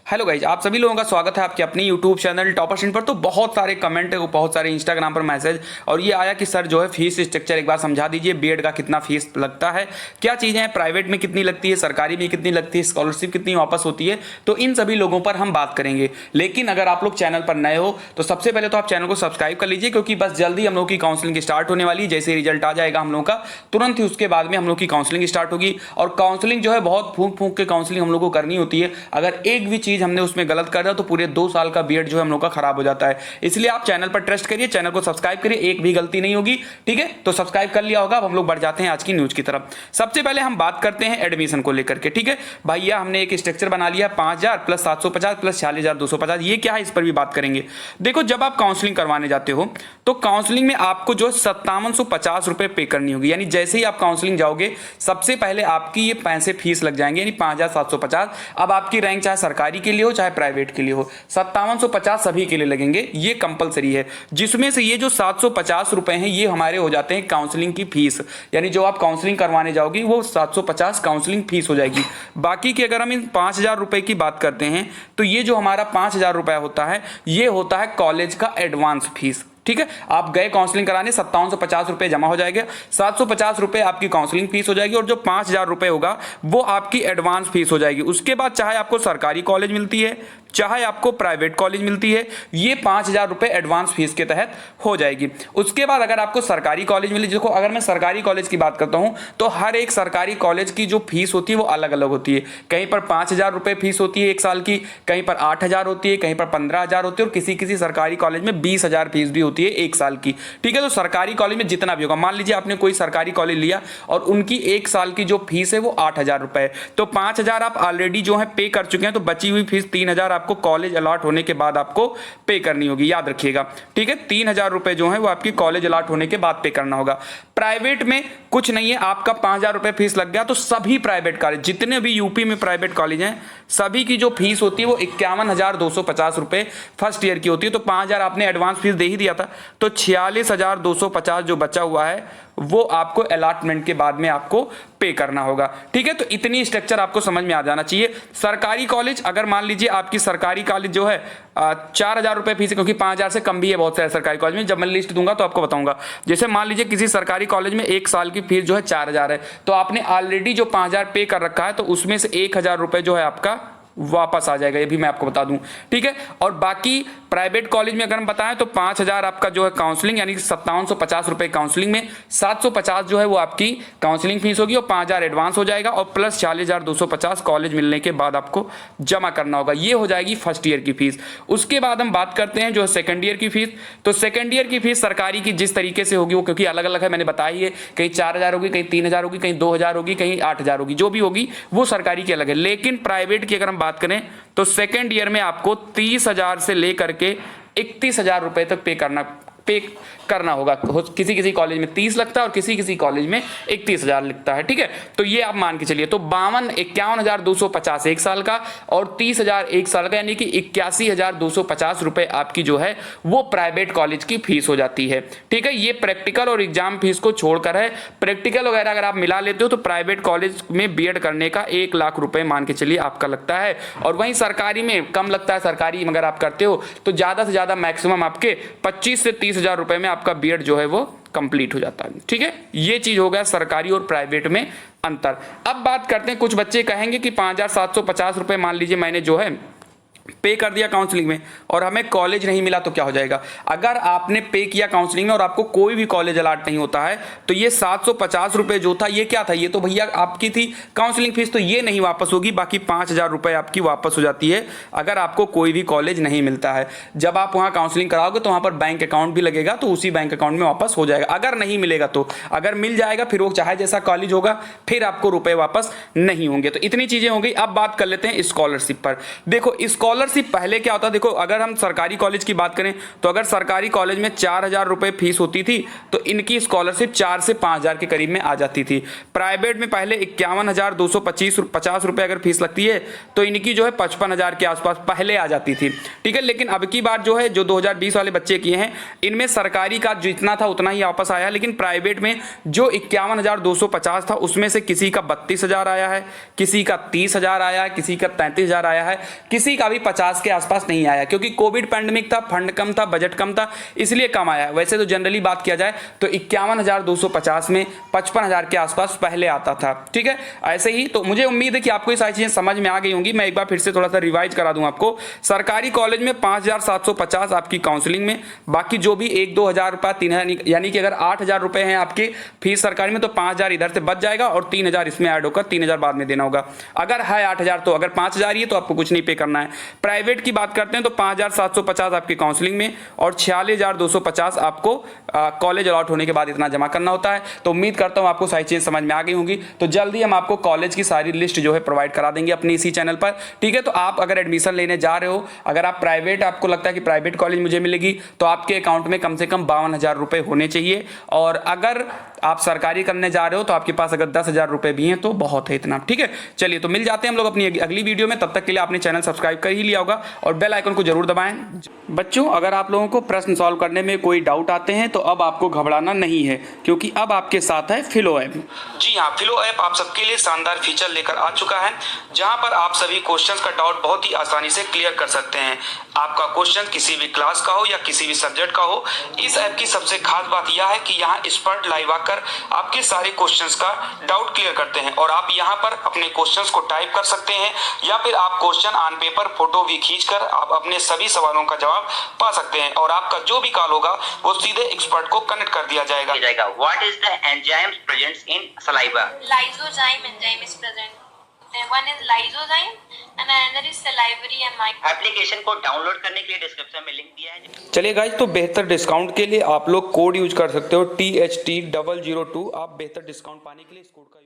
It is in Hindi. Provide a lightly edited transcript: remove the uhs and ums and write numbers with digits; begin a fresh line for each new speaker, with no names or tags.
हेलो गाइज, आप सभी लोगों का स्वागत है आपके अपने यूट्यूब चैनल टॉपर्स इन पर। तो बहुत सारे कमेंट है, बहुत सारे इंस्टाग्राम पर मैसेज और ये आया कि सर जो है फीस स्ट्रक्चर एक बार समझा दीजिए, बीएड का कितना फीस लगता है, क्या चीज़ें हैं, प्राइवेट में कितनी लगती है, सरकारी में कितनी लगती है, स्कॉलरशिप कितनी वापस होती है। तो इन सभी लोगों पर हम बात करेंगे। लेकिन अगर आप लोग चैनल पर नए हो तो सबसे पहले तो आप चैनल को सब्सक्राइब कर लीजिए, क्योंकि बस जल्दी हम लोग की काउंसलिंग स्टार्ट होने वाली है। जैसे रिजल्ट आ जाएगा हम लोग का, तुरंत ही उसके बाद में हम लोग की काउंसलिंग स्टार्ट होगी। और काउंसलिंग जो है बहुत फूंक फूंक के काउंसलिंग हम लोग को करनी होती है। अगर एक भी चीज़ हमने उसमें गलत कर दिया तो पूरे 2 साल का बीएड जो है हम लोग का खराब हो जाता है। इसलिए आप चैनल पर ट्रस्ट करिए, चैनल को सब्सक्राइब करिए, एक भी गलती नहीं होगी। ठीक है, तो सब्सक्राइब कर लिया होगा। अब हम लोग बढ़ जाते हैं आज की न्यूज की तरफ। सबसे पहले हम बात करते हैं एडमिशन को लेकर के। ठीक है भैया, हमने एक स्ट्रक्चर बना लिया 5000 प्लस 750 प्लस 46,250। ये क्या है, इस पर भी बात करेंगे। देखो, जब आप काउंसलिंग करवाने जाते हो तो काउंसलिंग में आपको जो 5750 रुपए पे करनी होगी। यानी जैसे ही आप काउंसलिंग जाओगे सबसे पहले आपकी ये पैसे फीस लग जाएंगे, यानी 5750। अब आपकी रैंक चाहे सरकारी के लिए हो चाहे प्राइवेट के लिए हो, 5750 सभी के लिए लगेंगे, ये कंपलसरी है। जिसमें से ये जो 750 रुपए हैं ये हमारे हो जाते हैं काउंसलिंग की फीस। यानी जो आप काउंसलिंग करवाने जाओगी वो 750 काउंसलिंग फीस हो जाएगी। बाकी की अगर हम इन 5000 रुपए की बात करते हैं तो ये जो हमारा 5000 रुपया होता है ये होता है कॉलेज का एडवांस फीस। ठीक है, आप गए काउंसलिंग कराने, 5750 रुपए जमा हो जाएगा, 750 रुपए आपकी काउंसलिंग फीस हो जाएगी और जो 5000 रुपए होगा वो आपकी एडवांस फीस हो जाएगी। उसके बाद चाहे आपको सरकारी कॉलेज मिलती है चाहे आपको प्राइवेट कॉलेज मिलती है, ये 5000 रुपए एडवांस फीस के तहत हो जाएगी। उसके बाद अगर आपको सरकारी कॉलेज मिले, देखो अगर मैं सरकारी कॉलेज की बात करता हूं तो हर एक सरकारी कॉलेज की जो फीस होती है वो अलग अलग होती है। कहीं पर 5000 रुपए फीस होती है एक साल की, कहीं पर 8000 होती है, कहीं पर 15000 होती है और किसी किसी सरकारी कॉलेज में 20000 फीस भी होती है एक साल की। ठीक है, तो सरकारी कॉलेज में जितना भी होगा, मान लीजिए आपने कोई सरकारी कॉलेज लिया और उनकी एक साल की जो फीस है वो 8000 रुपए है, तो 5000 आप ऑलरेडी जो है पे कर चुके हैं, तो बची हुई फीस 3000 आपको कॉलेज अलॉट होने के बाद आपको पे करनी होगी, याद रखिएगा। ठीक है, 3000 रुपए जो है वो आपकी कॉलेज अलॉट होने के बाद पे करना होगा। प्राइवेट में कुछ नहीं है, आपका 5000 रुपए फीस लग गया तो सभी प्राइवेट कॉलेज, जितने भी यूपी में प्राइवेट कॉलेज हैं, सभी की जो फीस होती है वो 51,250 रुपए फर्स्ट ईयर की होती है। तो 5000 आपने एडवांस फीस दे ही दिया था, तो 46,250 जो बचा हुआ है वो आपको अलॉटमेंट के बाद में आपको पे करना होगा। ठीक है, तो इतनी स्ट्रक्चर आपको समझ में आ जाना चाहिए। सरकारी कॉलेज, अगर मान लीजिए आपकी सरकारी कॉलेज जो है 4000 रुपए फीस है, क्योंकि 5000 से कम भी है बहुत सारे सरकारी कॉलेज में, जब मैं लिस्ट दूंगा तो आपको बताऊंगा। जैसे मान लीजिए किसी सरकारी कॉलेज में एक साल की फीस जो है 4000 है, तो आपने ऑलरेडी जो 5000 पे कर रखा है तो उसमें से 1000 रुपए जो है आपका वापस आ जाएगा, ये भी मैं आपको बता दूं। ठीक है, और बाकी प्राइवेट कॉलेज में अगर हम बताएं तो 5000 आपका जो है काउंसलिंग, यानी 5750 रुपए काउंसलिंग में, 750 जो है वो आपकी काउंसलिंग फीस होगी और 5000 एडवांस हो जाएगा और प्लस 46,250 कॉलेज मिलने के बाद आपको जमा करना होगा। ये हो जाएगी फर्स्ट ईयर की फीस। उसके बाद हम बात करते हैं जो है सेकंड ईयर की फीस। तो सेकंड ईयर की फीस सरकारी की जिस तरीके से होगी वो, क्योंकि अलग अलग है, मैंने बताया ही है, कहीं 4000 होगी, कहीं 3000 होगी, कहीं 2000 होगी, कहीं 8000 होगी, जो भी होगी वो सरकारी की अलग है। लेकिन प्राइवेट की अगर हम बात करें तो सेकेंड ईयर में आपको 30,000 से लेकर के 31,000 रुपए तक पे करना होगा। किसी किसी कॉलेज में 30 लगता है और किसी किसी कॉलेज में 31,000 लगता है। ठीक है, तो ये आप मान के चलिए, तो 51,250 एक साल का और 30,000 एक साल का, यानी कि 81,250 रुपए आपकी जो है वो प्राइवेट कॉलेज की फीस हो जाती है। ठीक है, ये प्रैक्टिकल और एग्जाम फीस को छोड़कर है। प्रैक्टिकल वगैरह अगर आप मिला लेते हो तो प्राइवेट कॉलेज में बीएड करने का 1 लाख रुपए मान के चलिए आपका लगता है, और वहीं सरकारी में कम लगता है। सरकारी अगर आप करते हो तो ज्यादा से ज्यादा मैक्सिमम आपके 25 से 30,000 रुपए में आपका बीएड जो है वो कंप्लीट हो जाता है। ठीक है, ये चीज हो गया सरकारी और प्राइवेट में अंतर। अब बात करते हैं, कुछ बच्चे कहेंगे कि 5750 रुपए मान लीजिए मैंने जो है पे कर दिया काउंसलिंग में और हमें कॉलेज नहीं मिला तो क्या हो जाएगा। अगर आपने पे किया काउंसलिंग में और आपको कोई भी कॉलेज अलॉट नहीं होता है तो ये 750 रुपए जो था ये क्या था, ये तो भैया आपकी थी काउंसलिंग फीस, तो ये नहीं वापस होगी। बाकी 5000 रुपए आपकी वापस हो जाती है अगर आपको कोई भी कॉलेज नहीं मिलता है। जब आप वहां काउंसलिंग कराओगे तो वहां पर बैंक अकाउंट भी लगेगा, तो उसी बैंक अकाउंट में वापस हो जाएगा। अगर नहीं मिलेगा तो, अगर मिल जाएगा फिर वो चाहे जैसा कॉलेज होगा फिर आपको रुपए वापस नहीं होंगे। तो इतनी चीजें हो गई। अब बात कर लेते हैं स्कॉलरशिप पर। देखो, स्कॉलरशिप स्कॉलरशिप पहले क्या होता, देखो अगर हम सरकारी कॉलेज की बात करें तो अगर सरकारी कॉलेज में 4,000 रुपये फीस होती थी तो इनकी स्कॉलरशिप 4 से 5,000 के करीब में आ जाती थी। प्राइवेट में पहले 51,250 रुपये अगर फीस लगती है तो इनकी जो है 55,000 के आसपास पहले आ जाती थी, ठीक है। लेकिन अब की बार जो है जो 2020 वाले बच्चे किए हैं इनमें सरकारी का जितना था उतना ही वापस आया, लेकिन प्राइवेट में जो 51,250 था उसमें से किसी का 32,000 आया है, किसी का 30,000 आया है, किसी का 33,000 आया है, किसी का भी 50 के आसपास नहीं आया, क्योंकि कोविड पैंडेमिक था, फंड कम था, बजट कम था, इसलिए कम आया। वैसे तो जनरली बात किया जाए तो 51,250 में 55,000 के आसपास पहले आता था, ठीक है। ऐसे ही तो मुझे उम्मीद है कि आपको ये सारी चीजें समझ में आ गई होंगी। मैं एक बार फिर से थोड़ा सा रिवाइज करा दूं आपको। सरकारी कॉलेज में 5,750 आपकी काउंसलिंग में, बाकी जो भी 1-2 हज़ार रुपया 3,000, यानी कि अगर 8,000 रुपए हैं आपकी फीस सरकारी में तो 5,000 इधर से बच जाएगा और 3,000 इसमें ऐड होकर 3,000 बाद में देना होगा। अगर है 8,000 तो, अगर 5,000 ही है तो आपको कुछ नहीं पे करना है। प्राइवेट की बात करते हैं तो 5,750 आपकी काउंसलिंग में और 46,250 आपको कॉलेज अलॉट होने के बाद इतना जमा करना होता है। तो उम्मीद करता हूं आपको सारी चीजें समझ में आ गई होंगी। तो जल्दी हम आपको कॉलेज की सारी लिस्ट जो है प्रोवाइड करा देंगे अपने इसी चैनल पर, ठीक है। तो आप अगर एडमिशन लेने जा रहे हो, अगर आप प्राइवेट, आपको लगता है कि प्राइवेट कॉलेज मुझे मिलेगी, तो आपके अकाउंट में कम से कम 52,000 रुपए होने चाहिए। और अगर आप सरकारी करने जा रहे हो तो आपके पास अगर 10,000 रुपए भी हैं तो बहुत है इतना, ठीक है। चलिए तो मिल जाते हैं हम लोग अपनी अगली वीडियो में। तब तक के लिए आपने चैनल सब्सक्राइब कर ही लिया होगा और बेल आइकन को जरूर दबाएं। बच्चों, अगर आप लोगों को प्रश्न सॉल्व करने में कोई डाउट आते हैं तो अब आपको घबराना नहीं है, क्योंकि अब आपके साथ है फिलो ऐप। जी हाँ, फिलो ऐप आप सबके लिए शानदार फीचर लेकर आ चुका है, जहां पर आप सभी क्वेश्चंस का डाउट बहुत ही आसानी से क्लियर कर सकते हैं। आपका क्वेश्चन किसी भी क्लास का हो या किसी भी सब्जेक्ट का हो, इस ऐप की सबसे खास बात यह है कि यहाँ एक्सपर्ट लाइव आकर आपके सारे क्वेश्चंस का डाउट क्लियर करते हैं और आप यहाँ पर अपने क्वेश्चंस को टाइप कर सकते हैं या फिर आप क्वेश्चन ऑन पेपर फोटो भी खींचकर आप अपने सभी सवालों का जवाब पा सकते हैं और आपका जो भी कॉल होगा वो सीधे एक्सपर्ट को कनेक्ट कर दिया जाएगा।
What is the enzymes present in saliva?
Lysozyme enzyme is present. One is lysozyme and another is salivary amide.
Application को डाउनलोड करने के लिए डिस्क्रिप्शन में लिंक दिया है।
चलिए गाइस, तो बेहतर डिस्काउंट के लिए आप लोग कोड यूज कर सकते हो THT002। आप बेहतर डिस्काउंट पाने के लिए इस कोड का